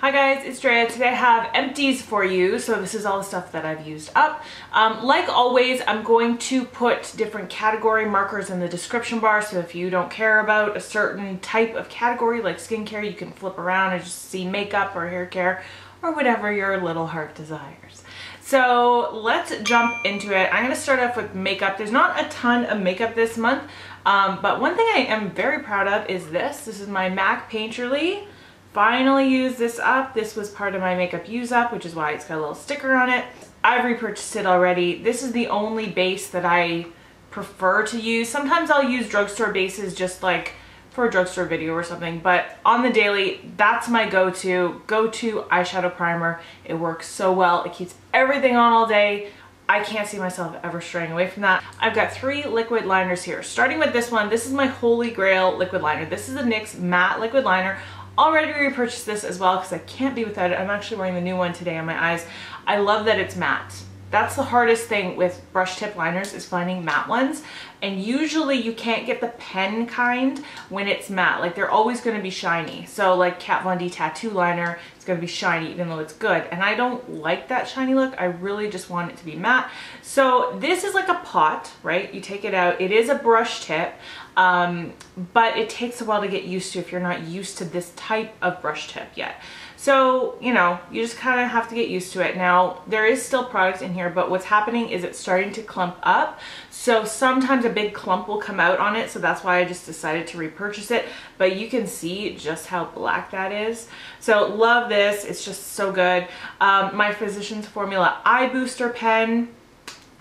Hi guys, it's Drea. Today I have empties for you. So this is all the stuff that I've used up. Like always, I'm going to put different category markers in the description bar. So if you don't care about a certain type of category like skincare, you can flip around and just see makeup or hair care or whatever your little heart desires. So let's jump into it. I'm going to start off with makeup. There's not a ton of makeup this month, but one thing I am very proud of is this. This is my MAC Painterly. Finally used this up. This was part of my makeup use up, which is why it's got a little sticker on it. I've repurchased it already. This is the only base that I prefer to use. Sometimes I'll use drugstore bases just like for a drugstore video or something, but on the daily, that's my go-to eyeshadow primer. It works so well. It keeps everything on all day. I can't see myself ever straying away from that. I've got 3 liquid liners here. Starting with this one, this is my Holy Grail liquid liner. This is the NYX matte liquid liner. Already repurchased this as well because I can't be without it. I'm actually wearing the new one today on my eyes. I love that it's matte. That's the hardest thing with brush tip liners, is finding matte ones. And usually you can't get the pen kind when it's matte. Like, they're always going to be shiny. So like Kat Von D tattoo liner, it's going to be shiny even though it's good. And I don't like that shiny look. I really just want it to be matte. So this is like a pot, right? You take it out. It is a brush tip, but it takes a while to get used to if you're not used to this type of brush tip yet. So, you know, you just kind of have to get used to it. Now, there is still product in here, but what's happening is it's starting to clump up. So sometimes a big clump will come out on it. So that's why I just decided to repurchase it. But you can see just how black that is. So love this. It's just so good. My Physicians Formula Eye Booster Pen.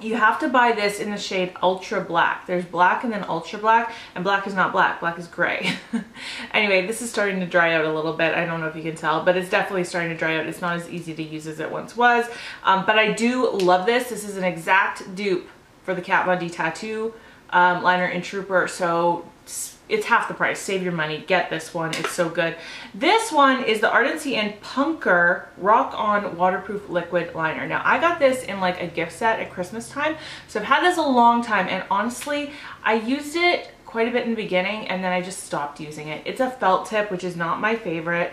You have to buy this in the shade Ultra Black. There's black and then ultra black, and black is not black, black is gray. Anyway, this is starting to dry out a little bit. I don't know if you can tell, but it's definitely starting to dry out. It's not as easy to use as it once was, but I do love this. This is an exact dupe for the Kat Von D tattoo liner in Trooper, so it's half the price. Save your money. Get this one. It's so good. This one is the DreaCN Punker Rock On Waterproof Liquid Liner. Now, I got this in like a gift set at Christmas time. So I've had this a long time, and honestly, I used it quite a bit in the beginning and then I just stopped using it. It's a felt tip, which is not my favorite.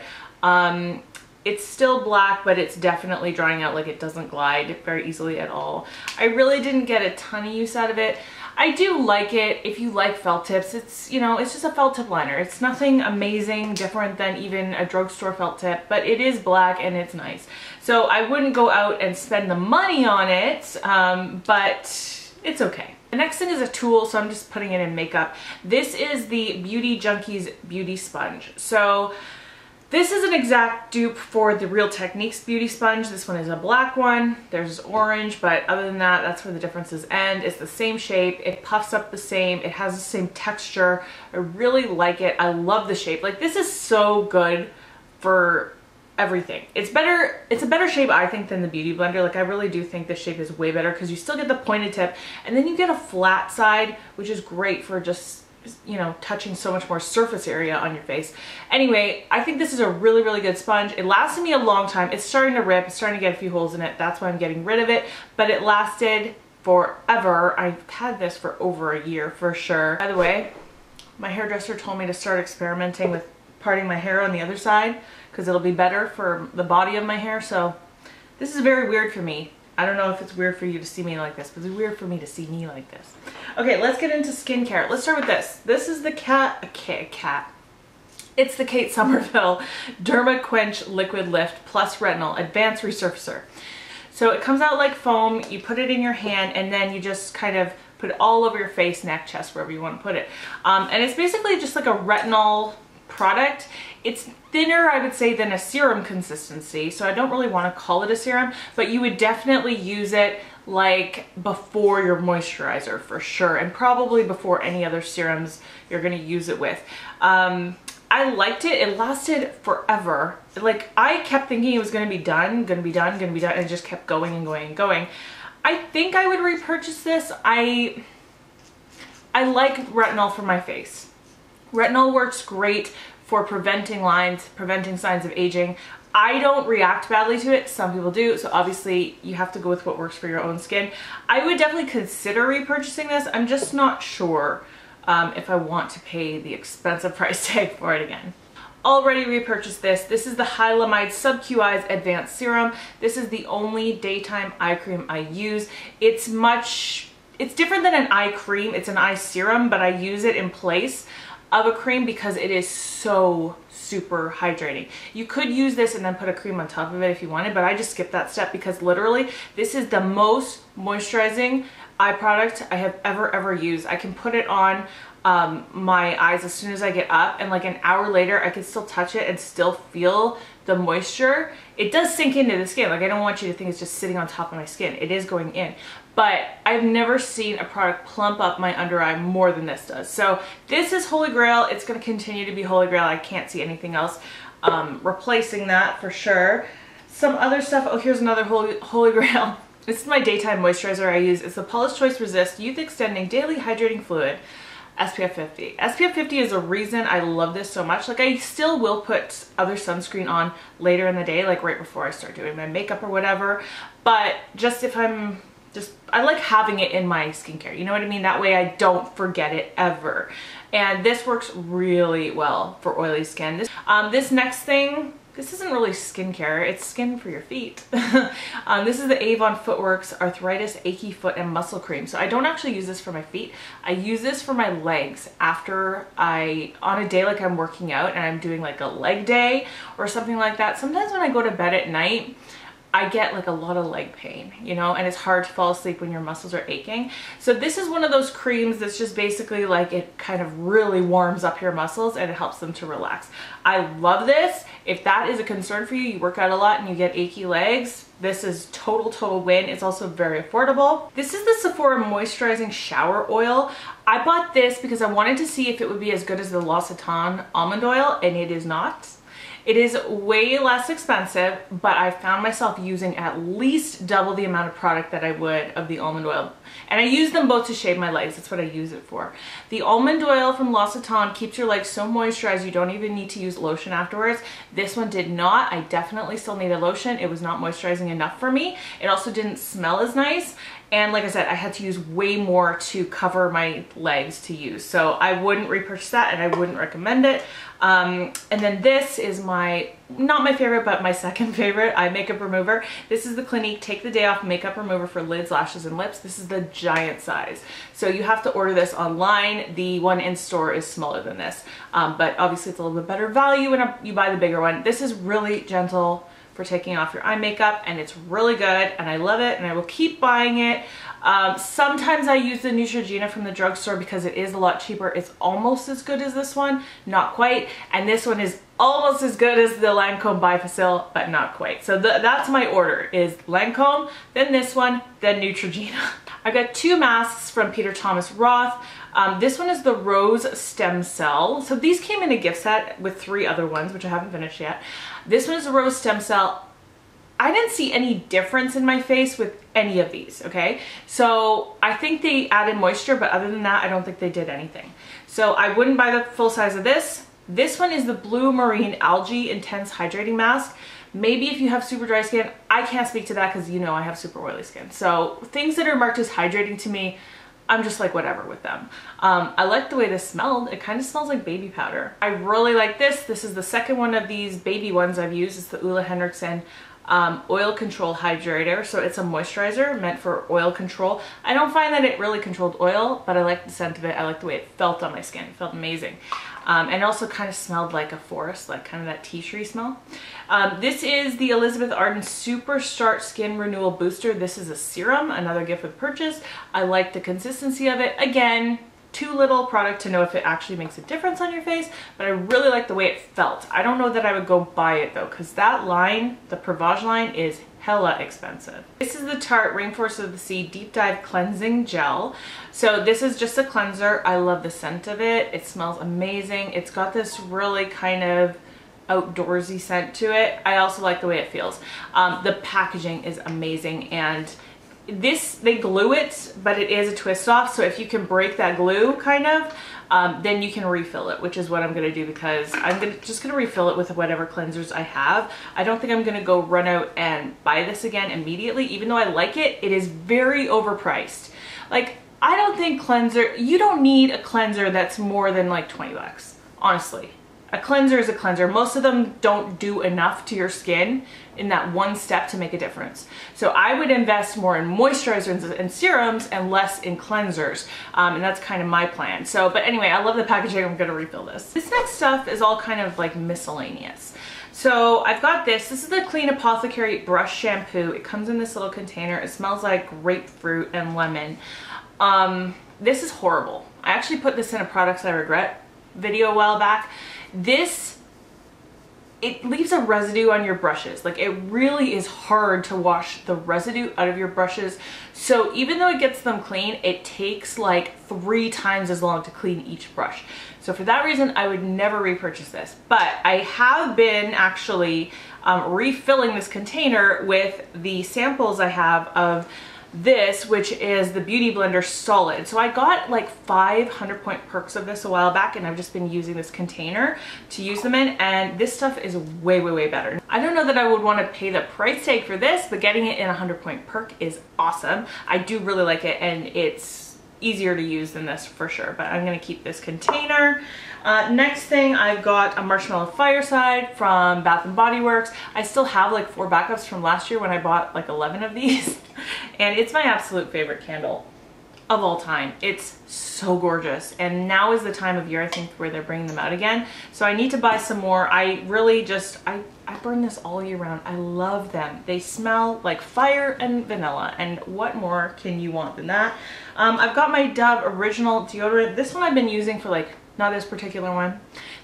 It's still black, but it's definitely drying out. Like, it doesn't glide very easily at all. I really didn't get a ton of use out of it. I do like it. If you like felt tips, it's, you know, it's just a felt tip liner. It's nothing amazing, different than even a drugstore felt tip, but it is black and it's nice. So I wouldn't go out and spend the money on it, but it's okay. The next thing is a tool, so I'm just putting it in makeup. This is the Beauty Junkies Beauty Sponge. So this is an exact dupe for the Real Techniques Beauty Sponge. This one is a black one. There's orange, but other than that, that's where the differences end. It's the same shape. It puffs up the same. It has the same texture. I really like it. I love the shape. Like, this is so good for everything. It's a better shape, I think, than the Beauty Blender. Like, I really do think this shape is way better because you still get the pointed tip and then you get a flat side, which is great for just, you know, touching so much more surface area on your face. Anyway, I think this is a really, really good sponge. It lasted me a long time. It's starting to rip. It's starting to get a few holes in it. That's why I'm getting rid of it. But it lasted forever. I've had this for over a year for sure. By the way, my hairdresser told me to start experimenting with parting my hair on the other side because it'll be better for the body of my hair. So this is very weird for me. I don't know if it's weird for you to see me like this, but it's weird for me to see me like this. Okay, let's get into skincare. Let's start with this. This is the It's the Kate Somerville Derma Quench Liquid Lift Plus Retinol Advanced Resurfacer. So it comes out like foam. You put it in your hand and then you just kind of put it all over your face, neck, chest, wherever you want to put it. And it's basically just like a retinol product. It's thinner, I would say, than a serum consistency, so I don't really want to call it a serum, but you would definitely use it like before your moisturizer for sure, and probably before any other serums you're going to use it with. I liked it. It lasted forever. Like, I kept thinking it was going to be done, and it just kept going and going and going. I think I would repurchase this. I like retinol for my face. Retinol works great for preventing lines, preventing signs of aging. I don't react badly to it. Some people do, so obviously you have to go with what works for your own skin. I would definitely consider repurchasing this. I'm just not sure if I want to pay the expensive price tag for it again. already repurchased this. This is the Hylamide Sub-Q Eyes Advanced Serum. This is the only daytime eye cream I use. It's different than an eye cream. It's an eye serum, but I use it in place of a cream because it is so super hydrating. You could use this and then put a cream on top of it if you wanted, but I just skipped that step because literally this is the most moisturizing eye product I have ever used. I can put it on my eyes as soon as I get up, and like an hour later I can still touch it and still feel the moisture. It does sink into the skin. Like, I don't want you to think it's just sitting on top of my skin. It is going in. But I've never seen a product plump up my under eye more than this does. So this is Holy Grail. It's going to continue to be Holy Grail. I can't see anything else replacing that for sure. Some other stuff. Oh, here's another Holy Grail. This is my daytime moisturizer I use. It's the Paula's Choice Resist Youth Extending Daily Hydrating Fluid. SPF 50. SPF 50 is a reason I love this so much. Like, I still will put other sunscreen on later in the day, like right before I start doing my makeup or whatever. But just if I like having it in my skincare. You know what I mean? That way I don't forget it ever. And this works really well for oily skin. This next thing, this isn't really skincare, it's skin for your feet. This is the Avon Footworks Arthritis Achy Foot and Muscle Cream. So I don't actually use this for my feet. I use this for my legs after on a day like I'm working out and I'm doing like a leg day or something like that. Sometimes when I go to bed at night, I get like a lot of leg pain, you know, and it's hard to fall asleep when your muscles are aching. So this is one of those creams that's just basically like, it kind of really warms up your muscles and it helps them to relax. I love this. If that is a concern for you, you work out a lot and you get achy legs, this is total win. It's also very affordable. This is the Sephora Moisturizing Shower Oil. I bought this because I wanted to see if it would be as good as the L'Occitane Almond Oil, and it is not. It is way less expensive, but I found myself using at least double the amount of product that I would of the almond oil. And I use them both to shave my legs. That's what I use it for. The almond oil from L'Occitane keeps your legs so moisturized you don't even need to use lotion afterwards. This one did not. I definitely still needed lotion. It was not moisturizing enough for me. It also didn't smell as nice. And like I said, I had to use way more to cover my legs to use. So I wouldn't repurchase that and I wouldn't recommend it. And then this is not my favorite, but my second favorite eye makeup remover. This is the Clinique Take the Day Off Makeup Remover for Lids, Lashes, and Lips. This is the giant size. So you have to order this online. The one in store is smaller than this. But obviously it's a little bit better value when you buy the bigger one. This is really gentle for taking off your eye makeup, and it's really good and I love it and I will keep buying it. Sometimes I use the Neutrogena from the drugstore because it is a lot cheaper. It's almost as good as this one, not quite, and this one is almost as good as the Lancome Bifacil, but not quite. So that's my order, is Lancome, then this one, then Neutrogena. I've got two masks from Peter Thomas Roth. This one is the Rose Stem Cell. So these came in a gift set with 3 other ones, which I haven't finished yet. This one is the Rose Stem Cell. I didn't see any difference in my face with any of these, okay? So I think they added moisture, but other than that, I don't think they did anything. So I wouldn't buy the full size of this. This one is the Blue Marine Algae Intense Hydrating Mask. Maybe if you have super dry skin, I can't speak to that because you know I have super oily skin. So things that are marked as hydrating to me, I'm just like whatever with them. I like the way this smelled. It kind of smells like baby powder. I really like this. This is the second one of these baby ones I've used. It's the Ole Henriksen Oil Control Hydrator. So it's a moisturizer meant for oil control. I don't find that it really controlled oil, but I like the scent of it. I like the way it felt on my skin. It felt amazing. And it also kind of smelled like a forest, like kind of that tea tree smell. This is the Elizabeth Arden Super Start Skin Renewal Booster. This is a serum, another gift with purchase. I like the consistency of it. Again, too little product to know if it actually makes a difference on your face, but I really like the way it felt. I don't know that I would go buy it though, because that line, the Provage line, is hella expensive. This is the Tarte Rainforest of the Sea Deep Dive Cleansing Gel. So this is just a cleanser. I love the scent of it. It smells amazing. It's got this really kind of outdoorsy scent to it. I also like the way it feels. The packaging is amazing, and they glue it, but it is a twist off, so if you can break that glue kind of, then you can refill it, which is what I'm going to do, because I'm just going to refill it with whatever cleansers I have. I don't think I'm going to go run out and buy this again immediately. Even though I like it, it is very overpriced. Like, I don't think you don't need a cleanser that's more than like 20 bucks, honestly. A cleanser is a cleanser. Most of them don't do enough to your skin in that one step to make a difference. So I would invest more in moisturizers and serums and less in cleansers. And that's kind of my plan. So, but anyway, I love the packaging. I'm gonna refill this. This next stuff is all kind of like miscellaneous. So I've got this. This is the Clean Apothecary Brush Shampoo. It comes in this little container. It smells like grapefruit and lemon. This is horrible. I actually put this in a Products I Regret video a while back. It leaves a residue on your brushes. Like, it really is hard to wash the residue out of your brushes. So even though it gets them clean, it takes like 3 times as long to clean each brush. So for that reason, I would never repurchase this. But I have been actually refilling this container with the samples I have of this, which is the Beauty Blender Solid. So I got like 500 point perks of this a while back, and I've just been using this container to use them in, and this stuff is way, way, way better. I don't know that I would want to pay the price tag for this, but getting it in 100 point perk is awesome. I do really like it, and it's easier to use than this for sure, but I'm going to keep this container. Next thing, I've got a Marshmallow Fireside from Bath & Body Works. I still have like 4 backups from last year when I bought like 11 of these. And it's my absolute favorite candle of all time. It's so gorgeous. And now is the time of year, I think, where they're bringing them out again. So I need to buy some more. I really just, I burn this all year round. I love them. They smell like fire and vanilla. And what more can you want than that? I've got my Dove Original Deodorant. This one I've been using for like, not this particular one.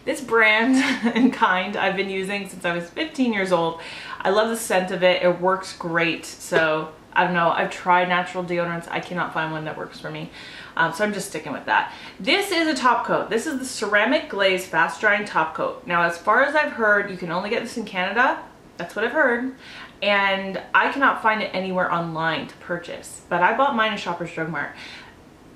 This brand and kind I've been using since I was 15 years old. I love the scent of it. It works great. So I don't know. I've tried natural deodorants. I cannot find one that works for me. So I'm just sticking with that. This is a top coat. This is the Ceramic Glaze Fast Drying Top Coat. Now, as far as I've heard, you can only get this in Canada. That's what I've heard. And I cannot find it anywhere online to purchase. But I bought mine at Shoppers Drug Mart.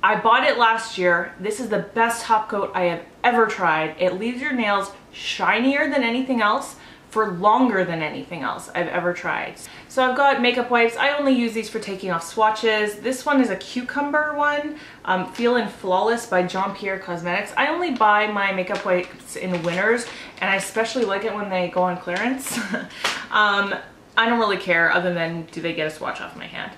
I bought it last year. This is the best top coat I have ever tried. It leaves your nails shinier than anything else for longer than anything else I've ever tried. So I've got makeup wipes. I only use these for taking off swatches. This one is a cucumber one, Feelin' Flawless by Jean Pierre Cosmetics. I only buy my makeup wipes in winners, and I especially like it when they go on clearance. I don't really care other than do they get a swatch off my hand.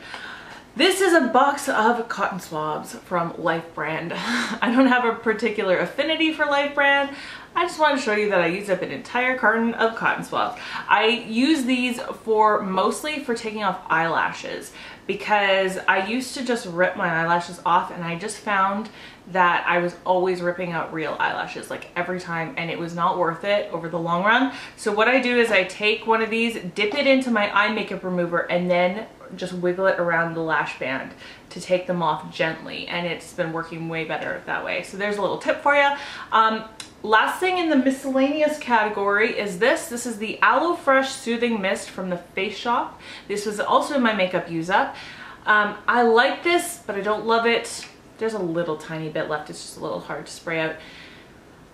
This is a box of cotton swabs from Life Brand. I don't have a particular affinity for Life Brand. I just want to show you that I used up an entire carton of cotton swabs. I use these mostly for taking off eyelashes, because I used to just rip my eyelashes off, and I just found that I was always ripping out real eyelashes like every time, and it was not worth it over the long run. So what I do is I take one of these, dip it into my eye makeup remover, and then just wiggle it around the lash band to take them off gently, and it's been working way better that way. So there's a little tip for you. Last thing in the miscellaneous category is this. This is the Aloe Fresh Soothing Mist from the Face Shop. This was also in my makeup use up. I like this, but I don't love it. There's a little tiny bit left. It's just a little hard to spray out.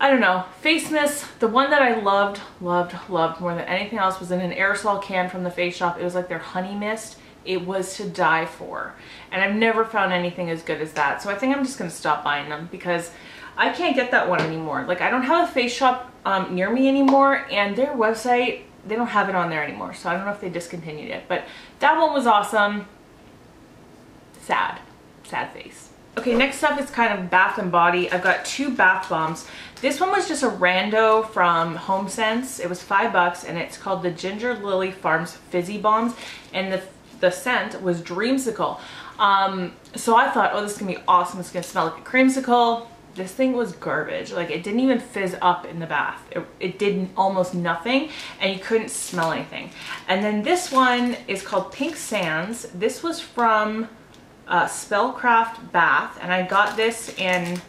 I don't know. Face mist, the one that I loved more than anything else was in an aerosol can from the Face Shop. It was like their honey mist. It was to die for. And I've never found anything as good as that. So I think I'm just gonna stop buying them, because I can't get that one anymore. Like, I don't have a Face Shop near me anymore, and their website, they don't have it on there anymore. So I don't know if they discontinued it, but that one was awesome. Sad face. Okay, next up is kind of Bath & Body. I've got 2 bath bombs. This one was just a rando from HomeSense. It was $5, and it's called the Ginger Lily Farms Fizzy Bombs, and the scent was Dreamsicle. So I thought, oh, this is gonna be awesome. It's gonna smell like a creamsicle. This thing was garbage. Like, it didn't even fizz up in the bath. It did almost nothing, and you couldn't smell anything. And then this one is called Pink Sands. This was from Spellcraft Bath, and I got this in,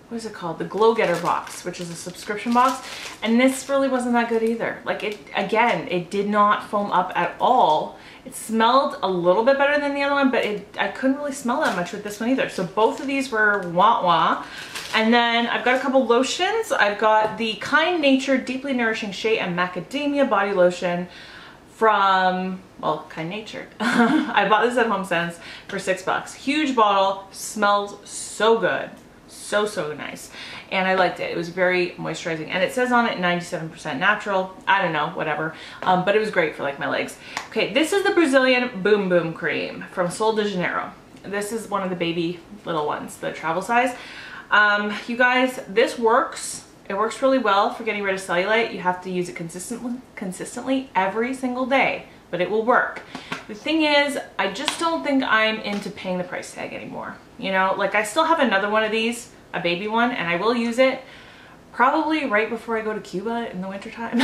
what is it called? The Glow Getter box, which is a subscription box. And this really wasn't that good either. Like, again, it did not foam up at all. It smelled a little bit better than the other one, but I couldn't really smell that much with this one either. So both of these were wah-wah. And then I've got a couple lotions. I've got the Kind Nature Deeply Nourishing Shea and Macadamia Body Lotion from, well, Kind Nature. I bought this at HomeSense for $6. Huge bottle, smells so good. so nice, and I liked it. It was very moisturizing, and it says on it 97% natural. I don't know, whatever, but it was great for like my legs. Okay, this is the Brazilian Boom Boom cream from Sol de Janeiro. This is one of the baby little ones, the travel size. You guys, this works. It works really well for getting rid of cellulite. You have to use it consistently every single day, but it will work. The thing is, I just don't think I'm into paying the price tag anymore. You know, like I still have another one of these, a baby one, and I will use it probably right before I go to Cuba in the wintertime.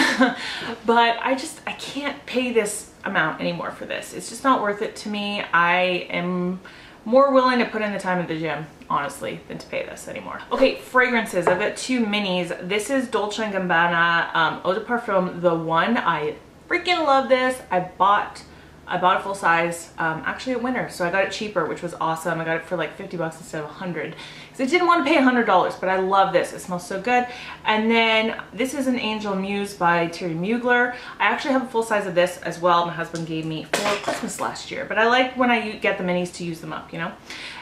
But I can't pay this amount anymore for this. It's just not worth it to me. I am more willing to put in the time at the gym, honestly, than to pay this anymore. Okay, fragrances. I've got two minis. This is Dolce & Gabbana Eau de Parfum, the one. I freaking love this. I bought a full size actually at Winter, so I got it cheaper, which was awesome. I got it for like 50 bucks instead of 100 because I didn't want to pay $100, but I love this. It smells so good. And then this is an Angel Muse by Thierry Mugler. I actually have a full size of this as well. My husband gave me for Christmas last year, but I like when I get the minis to use them up, you know.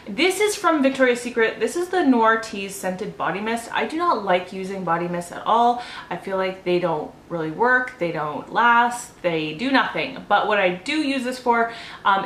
This is from Victoria's Secret. This is the Noir Tease Scented Body Mist. I do not like using body mist at all. I feel like they don't really work. They don't last. They do nothing. But what I do use this for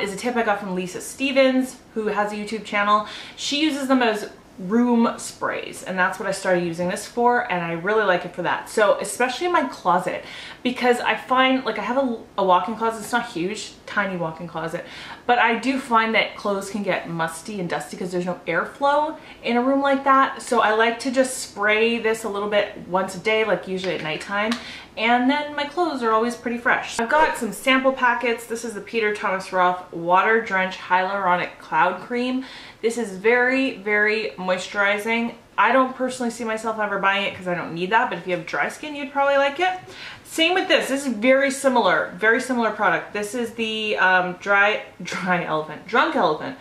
is a tip I got from Lisa Stevens, who has a YouTube channel. She uses them as room sprays, and that's what I started using this for, and I really like it for that. So especially in my closet, because I find like I have a walk-in closet. It's not huge, tiny walk-in closet, but I do find that clothes can get musty and dusty because there's no airflow in a room like that. So I like to just spray this a little bit once a day, like usually at nighttime, and then my clothes are always pretty fresh. I've got some sample packets. This is the Peter Thomas Roth Water Drench Hyaluronic Cloud Cream. This is very moisturizing. I don't personally see myself ever buying it because I don't need that, but if you have dry skin, you'd probably like it. Same with this. This is very similar product. This is the Drunk Elephant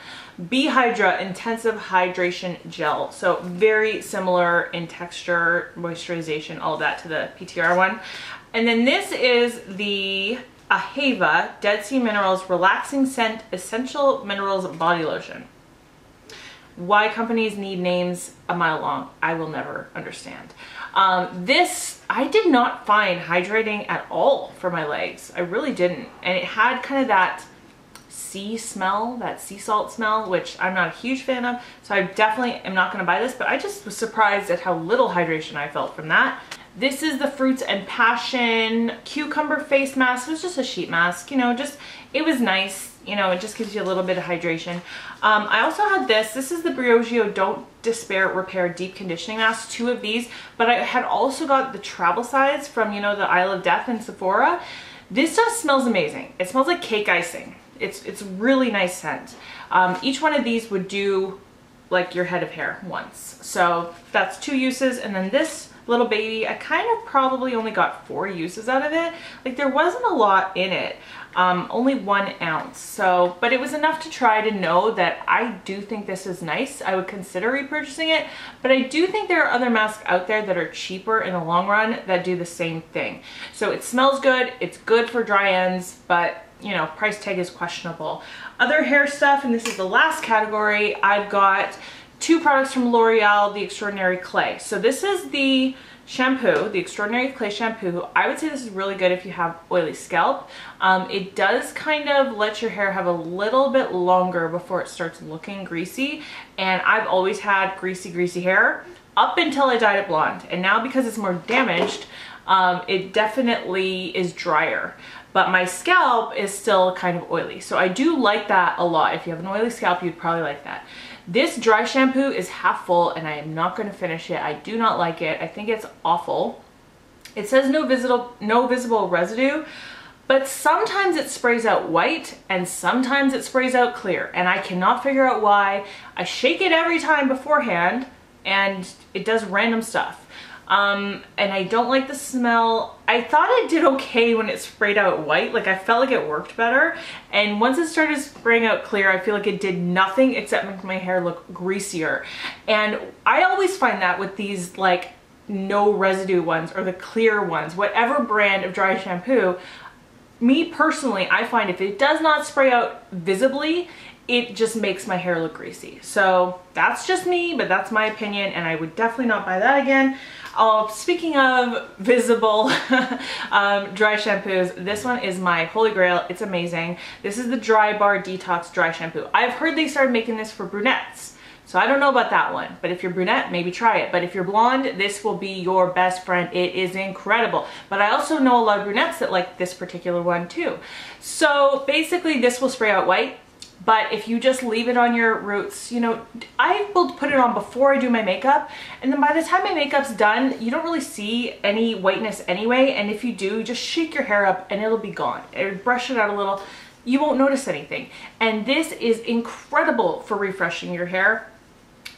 B-Hydra Intensive Hydration Gel. So very similar in texture, moisturization, all of that to the PTR one. And then this is the Aheva Dead Sea Minerals Relaxing Scent Essential Minerals Body Lotion. Why companies need names a mile long, I will never understand. This I did not find hydrating at all for my legs. I really didn't. And it had kind of that sea smell, that sea salt smell, which I'm not a huge fan of. So I definitely am not going to buy this, but I just was surprised at how little hydration I felt from that. This is the Fruits and Passion Cucumber Face Mask. It was just a sheet mask, you know, just, it was nice. You know, it just gives you a little bit of hydration. I also had this. This is the Briogeo Don't Despair Repair Deep Conditioning Mask, 2 of these. But I had also got the travel size from, you know, the Isle of Death in Sephora. This stuff smells amazing. It smells like cake icing. It's really nice scent. Each one of these would do like your head of hair once. So that's 2 uses. And then this little baby, I kind of probably only got 4 uses out of it. Like there wasn't a lot in it. Only 1 ounce. So, but it was enough to try to know that I do think this is nice. I would consider repurchasing it, but I do think there are other masks out there that are cheaper in the long run that do the same thing. So it smells good. It's good for dry ends, but you know, price tag is questionable. Other hair stuff, and this is the last category, I've got 2 products from L'Oreal, the Extraordinary Clay. So this is the shampoo, the Extraordinary Clay shampoo. I would say this is really good if you have oily scalp. It does kind of let your hair have a little bit longer before it starts looking greasy. And I've always had greasy hair up until I dyed it blonde. And now because it's more damaged, it definitely is drier. But my scalp is still kind of oily. So I do like that a lot. If you have an oily scalp, you'd probably like that. This dry shampoo is half full and I am not going to finish it. I do not like it. I think it's awful. It says no visible residue, but sometimes it sprays out white and sometimes it sprays out clear. And I cannot figure out why. I shake it every time beforehand and it does random stuff. And I don't like the smell. I thought it did okay when it sprayed out white. Like I felt like it worked better. And once it started spraying out clear, I feel like it did nothing except make my hair look greasier. And I always find that with these like no residue ones or the clear ones, whatever brand of dry shampoo, me personally, I find if it does not spray out visibly, it just makes my hair look greasy. So that's just me, but that's my opinion, and I would definitely not buy that again. Speaking of visible dry shampoos, this one is my holy grail. It's amazing. This is the Dry Bar Detox Dry Shampoo. I've heard they started making this for brunettes, so I don't know about that one, but if you're brunette, maybe try it. But if you're blonde, this will be your best friend. It is incredible. But I also know a lot of brunettes that like this particular one too. So basically this will spray out white, but if you just leave it on your roots, you know, I will put it on before I do my makeup, and then by the time my makeup's done, you don't really see any whiteness anyway, and if you do, just shake your hair up and it'll be gone. Brush it out a little, you won't notice anything. And this is incredible for refreshing your hair.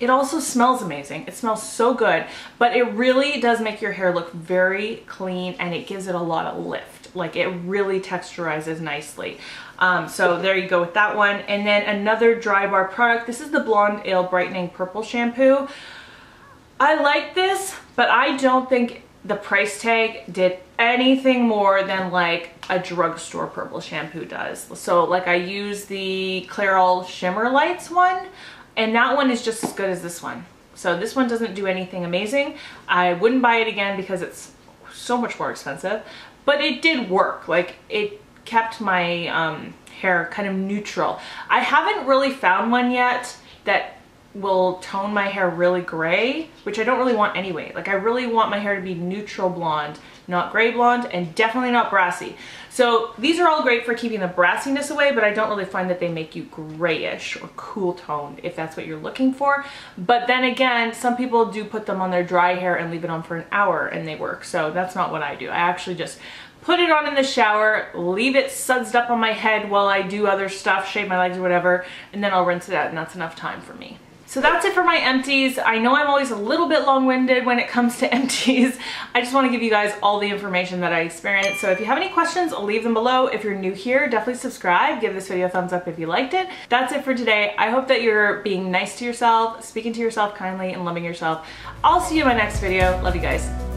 It also smells amazing. It smells so good, but it really does make your hair look very clean, and it gives it a lot of lift. Like, it really texturizes nicely. So there you go with that one. And then another Dry Bar product. This is the Blonde Ale Brightening Purple Shampoo. I like this, but I don't think the price tag did anything more than like a drugstore purple shampoo does. So like, I use the Clairol Shimmer Lights one, and that one is just as good as this one. So this one doesn't do anything amazing. I wouldn't buy it again because so much more expensive, but it did work. Like, it kept my hair kind of neutral. I haven't really found one yet that will tone my hair really gray, which I don't really want anyway. Like, I really want my hair to be neutral blonde, not gray blonde, and definitely not brassy. So these are all great for keeping the brassiness away, but I don't really find that they make you grayish or cool toned if that's what you're looking for. But then again, some people do put them on their dry hair and leave it on for an hour and they work. So that's not what I do. I actually just put it on in the shower, leave it sudsed up on my head while I do other stuff, shave my legs or whatever, and then I'll rinse it out, and that's enough time for me. So that's it for my empties. I know I'm always a little bit long-winded when it comes to empties. I just want to give you guys all the information that I experienced. So if you have any questions, I'll leave them below. If you're new here, definitely subscribe. Give this video a thumbs up if you liked it. That's it for today. I hope that you're being nice to yourself, speaking to yourself kindly, and loving yourself. I'll see you in my next video. Love you guys.